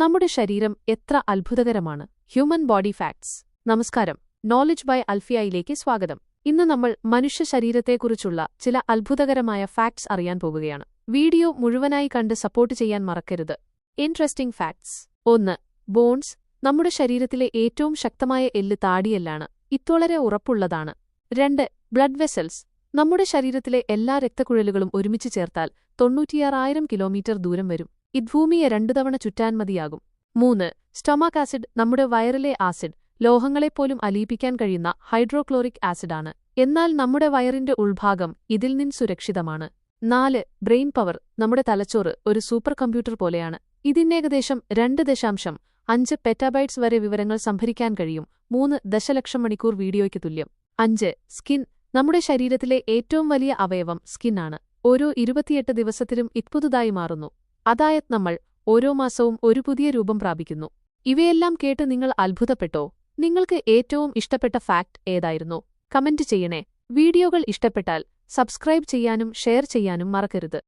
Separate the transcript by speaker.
Speaker 1: നമ്മുടെ ശരീരം എത്ര അത്ഭുതകരമാണ്. Human body facts. നമസ്കാരം, നോളജ് ബൈ അൽഫിയയിലേക്ക് സ്വാഗതം. ഇന്ന് നമ്മൾ മനുഷ്യ ശരീരത്തെക്കുറിച്ചുള്ള ചില അത്ഭുതകരമായ ഫാക്ട്സ് അറിയാൻ പോകുകയാണ്. വീഡിയോ മുഴുവനായി കണ്ട് സപ്പോർട്ട് ചെയ്യാൻ മറക്കരുത്. Interesting facts. 1. ബോൺസ്. നമ്മുടെ ശരീരത്തിലെ ഏറ്റവും ശക്തമായ എല്ല് താടിയെല്ലാണ്. ഇത് വളരെ ഉറപ്പുള്ളതാണ്. 2. Blood vessels. നമ്മുടെ ശരീരത്തിലെ എല്ലാ രക്തക്കുഴലുകളും ഒരുമിച്ച് ചേർത്താൽ 96,000 കിലോമീറ്റർ ദൂരം വരും. ഇത് ഭൂമിയെ 2 തവണ ചുറ്റാൻ മതിയാകും. 3. സ്റ്റൊമാക് ആസിഡ്. നമ്മുടെ വയറിലെ ആസിഡ് ലോഹങ്ങളെപ്പോലും അലിയിപ്പിക്കാൻ കഴിയുന്ന ഹൈഡ്രോക്ലോറിക് ആസിഡാണ്. എന്നാൽ നമ്മുടെ വയറിന്റെ ഉൾഭാഗം ഇതിൽ നിന്ന് സുരക്ഷിതമാണ്. 4. Brain power. നമ്മുടെ തലച്ചോറ് ഒരു സൂപ്പർ കമ്പ്യൂട്ടർ പോലെയാണ്. ഇതിന് ഏകദേശം 2.5 പെറ്റാബൈറ്റ്സ് വരെ വിവരങ്ങൾ സംഭരിക്കാൻ കഴിയും. 3 ദശലക്ഷം മണിക്കൂർ വീഡിയോയ്ക്ക് തുല്യം. 5. സ്കിൻ. നമ്മുടെ ശരീരത്തിലെ ഏറ്റവും വലിയ അവയവം സ്കിന്നാണ്. ഓരോ 28 ദിവസത്തിലും ഇത് പുതുതായി മാറുന്നു. അതായത് നമ്മൾ ഓരോ മാസവും ഒരു പുതിയ രൂപം പ്രാപിക്കുന്നു. ഇവയെല്ലാം കേട്ട് നിങ്ങൾ അത്ഭുതപ്പെട്ടോ? നിങ്ങൾക്ക് ഏറ്റവും ഇഷ്ടപ്പെട്ട ഫാക്ട് ഏതായിരുന്നു? കമന്റ് ചെയ്യണേ. വീഡിയോകൾ ഇഷ്ടപ്പെട്ടാൽ സബ്സ്ക്രൈബ് ചെയ്യാനും ഷെയർ ചെയ്യാനും മറക്കരുത്.